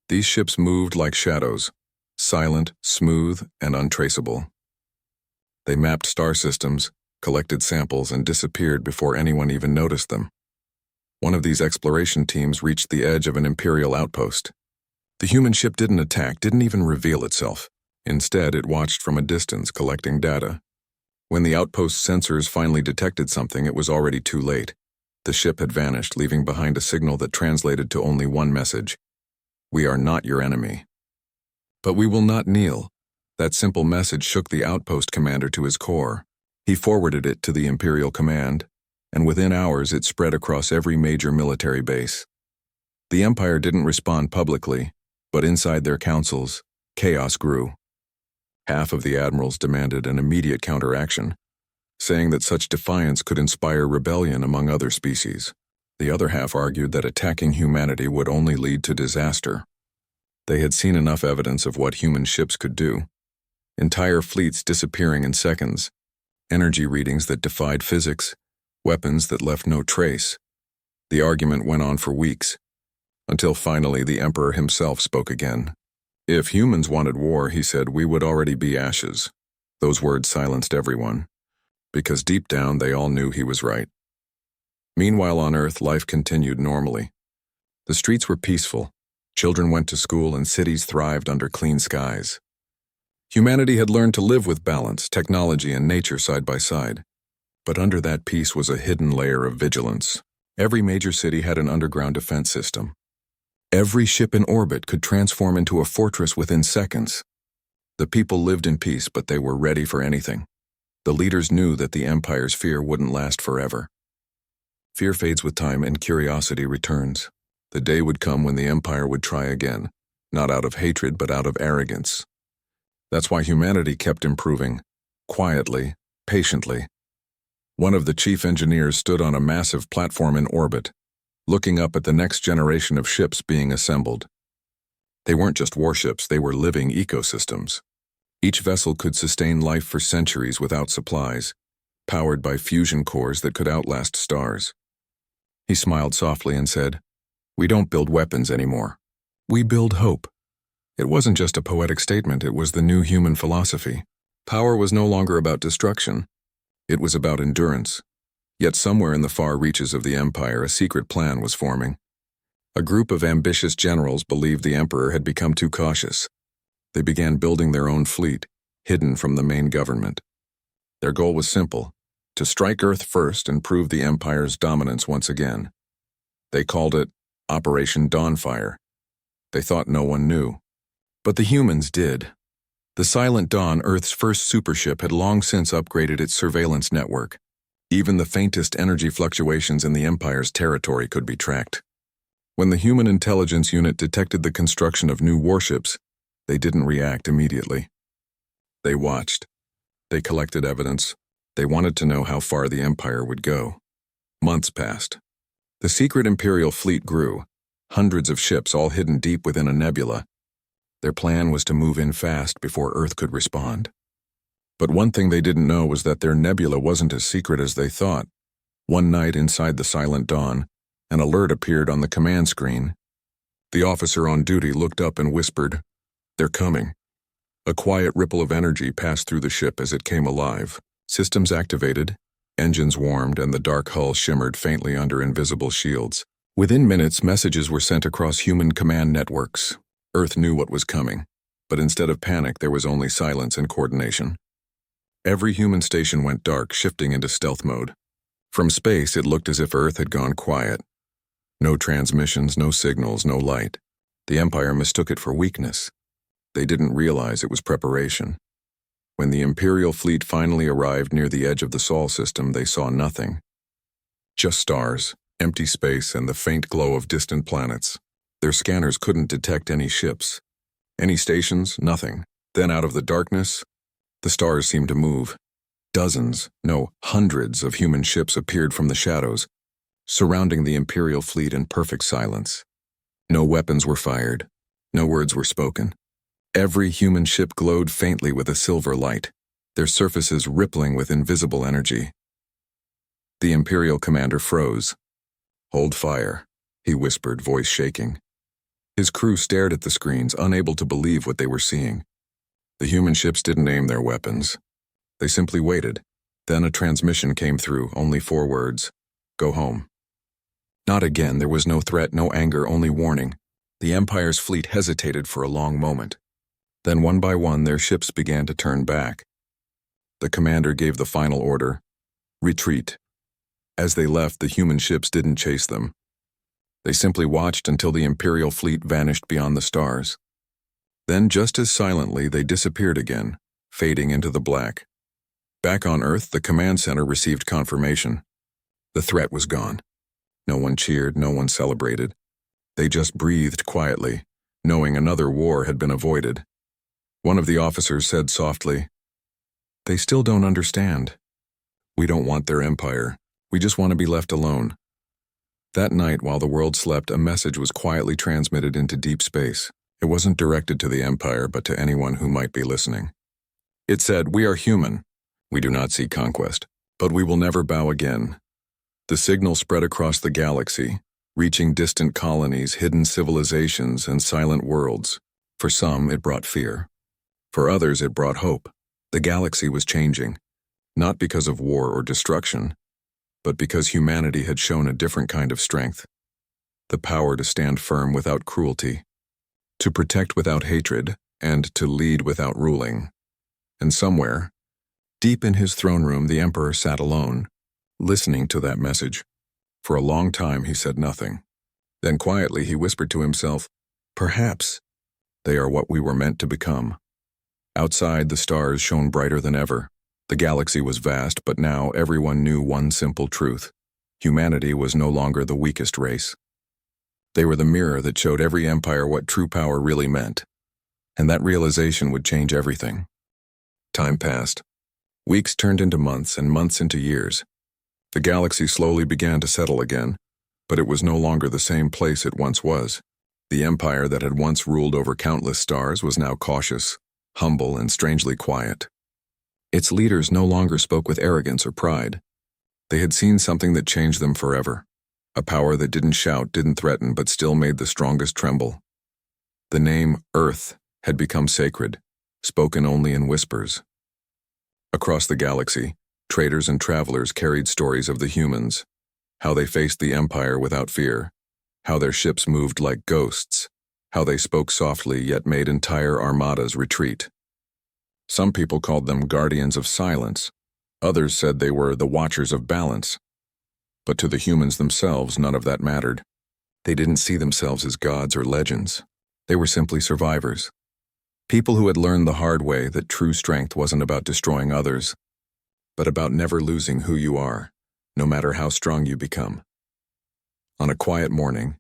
these ships moved like shadows, silent, smooth, and untraceable. They mapped star systems, collected samples, and disappeared before anyone even noticed them. One of these exploration teams reached the edge of an Imperial outpost. The human ship didn't attack, didn't even reveal itself. Instead, it watched from a distance, collecting data. When the outpost's sensors finally detected something, it was already too late. The ship had vanished, leaving behind a signal that translated to only one message: "We are not your enemy. But we will not kneel." That simple message shook the outpost commander to his core. He forwarded it to the Imperial command, and within hours it spread across every major military base. The Empire didn't respond publicly, but inside their councils, chaos grew. Half of the admirals demanded an immediate counteraction, saying that such defiance could inspire rebellion among other species. The other half argued that attacking humanity would only lead to disaster. They had seen enough evidence of what human ships could do. Entire fleets disappearing in seconds, energy readings that defied physics, weapons that left no trace. The argument went on for weeks, until finally the Emperor himself spoke again. If humans wanted war, he said, we would already be ashes. Those words silenced everyone, because deep down they all knew he was right. Meanwhile on Earth, life continued normally. The streets were peaceful, children went to school, and cities thrived under clean skies. Humanity had learned to live with balance, technology, and nature side by side. But under that peace was a hidden layer of vigilance. Every major city had an underground defense system. Every ship in orbit could transform into a fortress within seconds. The people lived in peace, but they were ready for anything. The leaders knew that the Empire's fear wouldn't last forever. Fear fades with time and curiosity returns. The day would come when the Empire would try again, not out of hatred but out of arrogance. That's why humanity kept improving, quietly, patiently. One of the chief engineers stood on a massive platform in orbit, looking up at the next generation of ships being assembled. They weren't just warships, they were living ecosystems. Each vessel could sustain life for centuries without supplies, powered by fusion cores that could outlast stars. He smiled softly and said, "We don't build weapons anymore. We build hope." It wasn't just a poetic statement, it was the new human philosophy. Power was no longer about destruction. It was about endurance. Yet somewhere in the far reaches of the Empire, a secret plan was forming. A group of ambitious generals believed the Emperor had become too cautious. They began building their own fleet, hidden from the main government. Their goal was simple: to strike Earth first and prove the Empire's dominance once again. They called it Operation Dawnfire. They thought no one knew. But the humans did. The Silent Dawn, Earth's first supership, had long since upgraded its surveillance network. Even the faintest energy fluctuations in the Empire's territory could be tracked. When the Human Intelligence Unit detected the construction of new warships, they didn't react immediately. They watched. They collected evidence. They wanted to know how far the Empire would go. Months passed. The secret Imperial fleet grew, hundreds of ships all hidden deep within a nebula. Their plan was to move in fast before Earth could respond. But one thing they didn't know was that their nebula wasn't as secret as they thought. One night inside the Silent Dawn, an alert appeared on the command screen. The officer on duty looked up and whispered, "They're coming." A quiet ripple of energy passed through the ship as it came alive. Systems activated, engines warmed, and the dark hull shimmered faintly under invisible shields. Within minutes, messages were sent across human command networks. Earth knew what was coming, but instead of panic, there was only silence and coordination. Every human station went dark, shifting into stealth mode. From space, it looked as if Earth had gone quiet. No transmissions, no signals, no light. The Empire mistook it for weakness. They didn't realize it was preparation. When the Imperial fleet finally arrived near the edge of the Sol system, they saw nothing. Just stars, empty space, and the faint glow of distant planets. Their scanners couldn't detect any ships. Any stations, nothing. Then out of the darkness, the stars seemed to move. Dozens, no, hundreds of human ships appeared from the shadows, surrounding the Imperial fleet in perfect silence. No weapons were fired. No words were spoken. Every human ship glowed faintly with a silver light, their surfaces rippling with invisible energy. The Imperial commander froze. "Hold fire," he whispered, voice shaking. His crew stared at the screens, unable to believe what they were seeing. The human ships didn't aim their weapons. They simply waited. Then a transmission came through, only 4 words: "Go home." Not again. There was no threat, no anger, only warning. The Empire's fleet hesitated for a long moment. Then one by one their ships began to turn back. The commander gave the final order: retreat. As they left, the human ships didn't chase them. They simply watched until the Imperial fleet vanished beyond the stars. Then, just as silently, they disappeared again, fading into the black. Back on Earth, the command center received confirmation. The threat was gone. No one cheered, no one celebrated. They just breathed quietly, knowing another war had been avoided. One of the officers said softly, "They still don't understand. We don't want their empire. We just want to be left alone." That night, while the world slept, a message was quietly transmitted into deep space. It wasn't directed to the Empire, but to anyone who might be listening. It said, "We are human. We do not seek conquest, but we will never bow again." The signal spread across the galaxy, reaching distant colonies, hidden civilizations, and silent worlds. For some, it brought fear. For others, it brought hope. The galaxy was changing, not because of war or destruction, but because humanity had shown a different kind of strength. The power to stand firm without cruelty, to protect without hatred, and to lead without ruling. And somewhere, deep in his throne room, the Emperor sat alone, listening to that message. For a long time he said nothing. Then quietly he whispered to himself, "Perhaps they are what we were meant to become." Outside, the stars shone brighter than ever. The galaxy was vast, but now everyone knew one simple truth: humanity was no longer the weakest race. They were the mirror that showed every empire what true power really meant. And that realization would change everything. Time passed. Weeks turned into months, and months into years. The galaxy slowly began to settle again, but it was no longer the same place it once was. The empire that had once ruled over countless stars was now cautious, humble, and strangely quiet. Its leaders no longer spoke with arrogance or pride. They had seen something that changed them forever. A power that didn't shout, didn't threaten, but still made the strongest tremble. The name Earth had become sacred, spoken only in whispers. Across the galaxy, traders and travelers carried stories of the humans, how they faced the Empire without fear, how their ships moved like ghosts, how they spoke softly yet made entire armadas retreat. Some people called them guardians of silence. Others said they were the watchers of balance. But to the humans themselves, none of that mattered. They didn't see themselves as gods or legends. They were simply survivors. People who had learned the hard way that true strength wasn't about destroying others, but about never losing who you are, no matter how strong you become. On a quiet morning,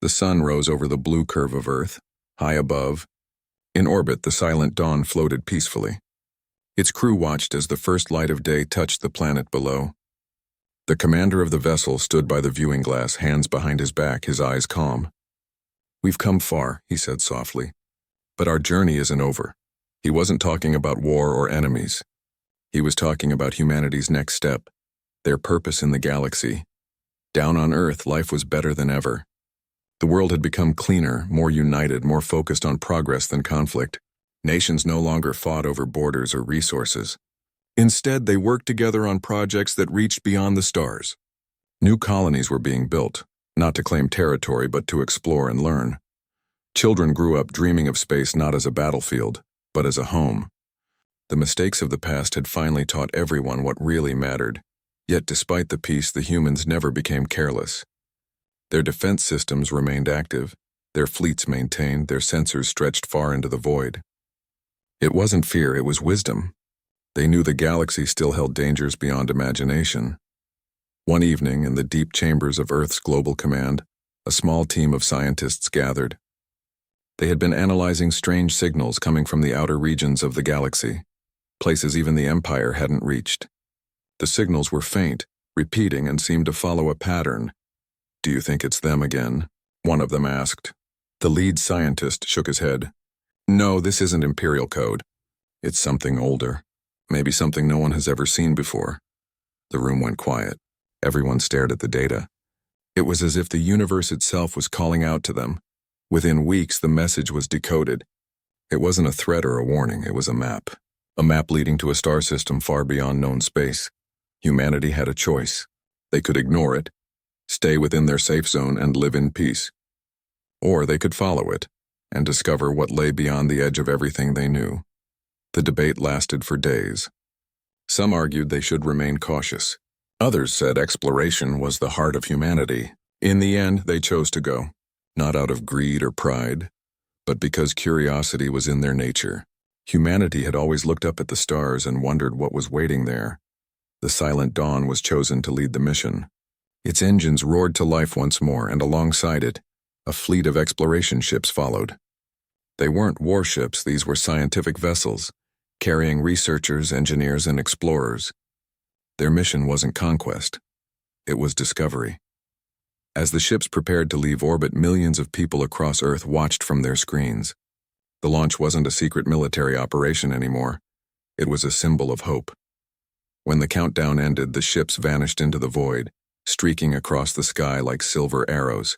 the sun rose over the blue curve of Earth, high above. In orbit, the silent dawn floated peacefully. Its crew watched as the first light of day touched the planet below. The commander of the vessel stood by the viewing glass, hands behind his back, his eyes calm. "We've come far," he said softly, "but our journey isn't over." He wasn't talking about war or enemies. He was talking about humanity's next step, their purpose in the galaxy. Down on Earth, life was better than ever. The world had become cleaner, more united, more focused on progress than conflict. Nations no longer fought over borders or resources. Instead, they worked together on projects that reached beyond the stars. New colonies were being built, not to claim territory, but to explore and learn. Children grew up dreaming of space not as a battlefield, but as a home. The mistakes of the past had finally taught everyone what really mattered. Yet despite the peace, the humans never became careless. Their defense systems remained active, their fleets maintained, their sensors stretched far into the void. It wasn't fear, it was wisdom. They knew the galaxy still held dangers beyond imagination. One evening, in the deep chambers of Earth's global command, a small team of scientists gathered. They had been analyzing strange signals coming from the outer regions of the galaxy. places even the Empire hadn't reached. The signals were faint, repeating, and seemed to follow a pattern. "Do you think it's them again?" one of them asked. The lead scientist shook his head. "No, this isn't Imperial code. It's something older. Maybe something no one has ever seen before." The room went quiet. Everyone stared at the data. It was as if the universe itself was calling out to them. Within weeks, the message was decoded. It wasn't a threat or a warning, it was a map. A map leading to a star system far beyond known space. Humanity had a choice. They could ignore it, stay within their safe zone and live in peace. Or they could follow it and discover what lay beyond the edge of everything they knew. The debate lasted for days. Some argued they should remain cautious. Others said exploration was the heart of humanity. In the end, they chose to go, not out of greed or pride, but because curiosity was in their nature. Humanity had always looked up at the stars and wondered what was waiting there. The Silent Dawn was chosen to lead the mission. Its engines roared to life once more, and alongside it, a fleet of exploration ships followed. They weren't warships, these were scientific vessels, carrying researchers, engineers, and explorers. Their mission wasn't conquest. It was discovery. As the ships prepared to leave orbit, millions of people across Earth watched from their screens. The launch wasn't a secret military operation anymore. It was a symbol of hope. When the countdown ended, the ships vanished into the void, streaking across the sky like silver arrows.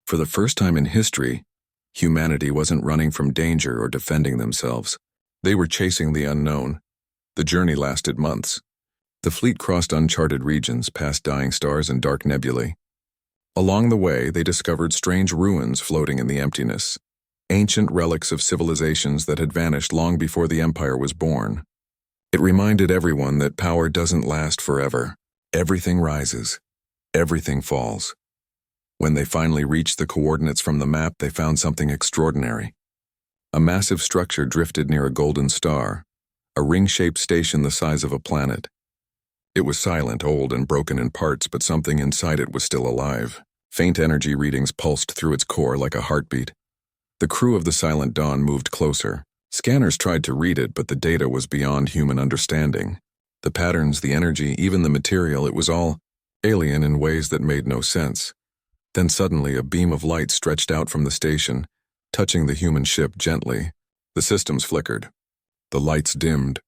For the first time in history, humanity wasn't running from danger or defending themselves. They were chasing the unknown. The journey lasted months. The fleet crossed uncharted regions, past dying stars and dark nebulae. Along the way, they discovered strange ruins floating in the emptiness, ancient relics of civilizations that had vanished long before the Empire was born. It reminded everyone that power doesn't last forever. Everything rises. Everything falls. When they finally reached the coordinates from the map, they found something extraordinary. A massive structure drifted near a golden star, a ring-shaped station the size of a planet. It was silent, old, and broken in parts, but something inside it was still alive. Faint energy readings pulsed through its core like a heartbeat. The crew of the Silent Dawn moved closer. Scanners tried to read it, but the data was beyond human understanding. The patterns, the energy, even the material, it was all alien in ways that made no sense. Then suddenly a beam of light stretched out from the station, touching the human ship gently. The systems flickered. The lights dimmed,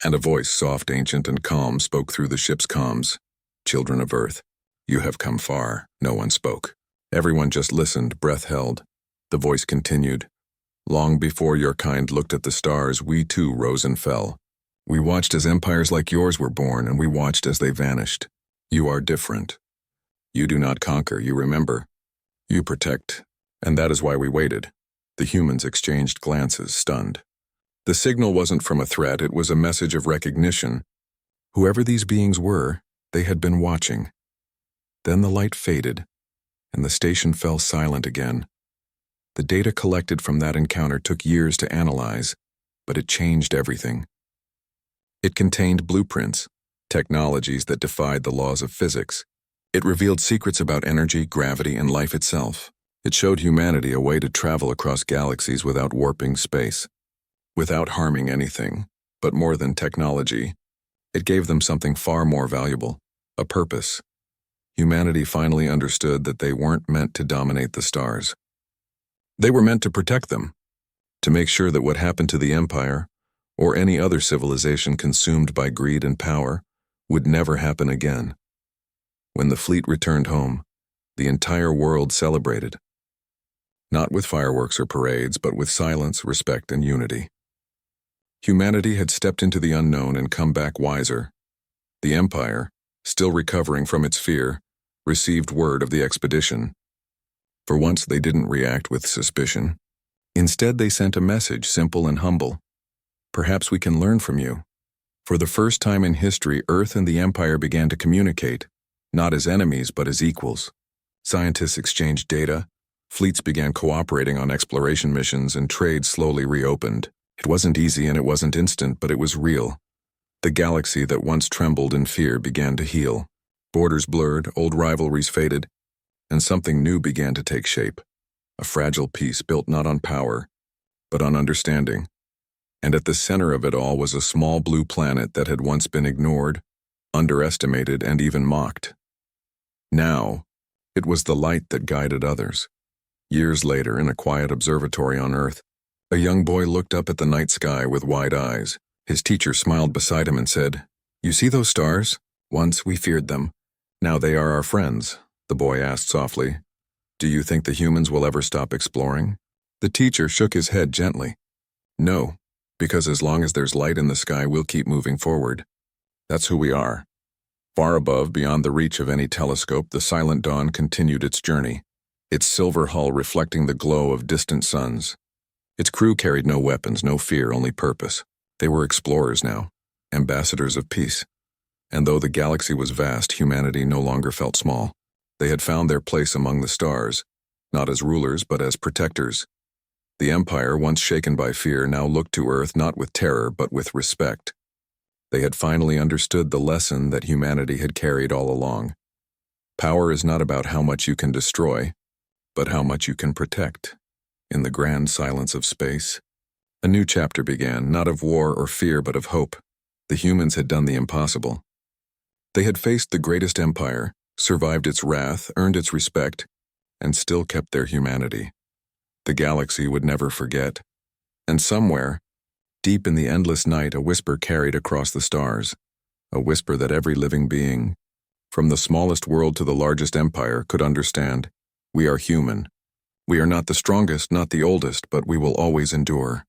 and a voice, soft, ancient, and calm, spoke through the ship's comms. "Children of Earth, you have come far." No one spoke. Everyone just listened, breath held. The voice continued. "Long before your kind looked at the stars, we too rose and fell. We watched as empires like yours were born, and we watched as they vanished. You are different. You do not conquer, you remember. You protect, and that is why we waited." The humans exchanged glances, stunned. The signal wasn't from a threat, it was a message of recognition. Whoever these beings were, they had been watching. Then the light faded, and the station fell silent again. The data collected from that encounter took years to analyze, but it changed everything. It contained blueprints, technologies that defied the laws of physics. It revealed secrets about energy, gravity, and life itself. It showed humanity a way to travel across galaxies without warping space, without harming anything, but more than technology. It gave them something far more valuable, a purpose. Humanity finally understood that they weren't meant to dominate the stars. They were meant to protect them, to make sure that what happened to the Empire, or any other civilization consumed by greed and power, would never happen again. When the fleet returned home, the entire world celebrated. Not with fireworks or parades, but with silence, respect, and unity. Humanity had stepped into the unknown and come back wiser. The Empire, still recovering from its fear, received word of the expedition. For once, they didn't react with suspicion. Instead, they sent a message, simple and humble. "Perhaps we can learn from you." For the first time in history, Earth and the Empire began to communicate, not as enemies, but as equals. Scientists exchanged data, fleets began cooperating on exploration missions, and trade slowly reopened. It wasn't easy and it wasn't instant, but it was real. The galaxy that once trembled in fear began to heal. Borders blurred, old rivalries faded, and something new began to take shape. A fragile peace built not on power, but on understanding. And at the center of it all was a small blue planet that had once been ignored, underestimated, and even mocked. Now, it was the light that guided others. Years later, in a quiet observatory on Earth, a young boy looked up at the night sky with wide eyes. His teacher smiled beside him and said, "You see those stars? Once we feared them. Now they are our friends," the boy asked softly. "Do you think the humans will ever stop exploring?" The teacher shook his head gently. "No, because as long as there's light in the sky, we'll keep moving forward. That's who we are." Far above, beyond the reach of any telescope, the silent dawn continued its journey, its silver hull reflecting the glow of distant suns. Its crew carried no weapons, no fear, only purpose. They were explorers now, ambassadors of peace. And though the galaxy was vast, humanity no longer felt small. They had found their place among the stars, not as rulers but as protectors. The Empire, once shaken by fear, now looked to Earth not with terror but with respect. They had finally understood the lesson that humanity had carried all along. Power is not about how much you can destroy, but how much you can protect. In the grand silence of space, a new chapter began, not of war or fear but of hope. The humans had done the impossible. They had faced the greatest empire, survived its wrath, earned its respect, and still kept their humanity. The galaxy would never forget. And somewhere, deep in the endless night, a whisper carried across the stars, a whisper that every living being, from the smallest world to the largest empire, could understand. We are human. We are not the strongest, not the oldest, but we will always endure.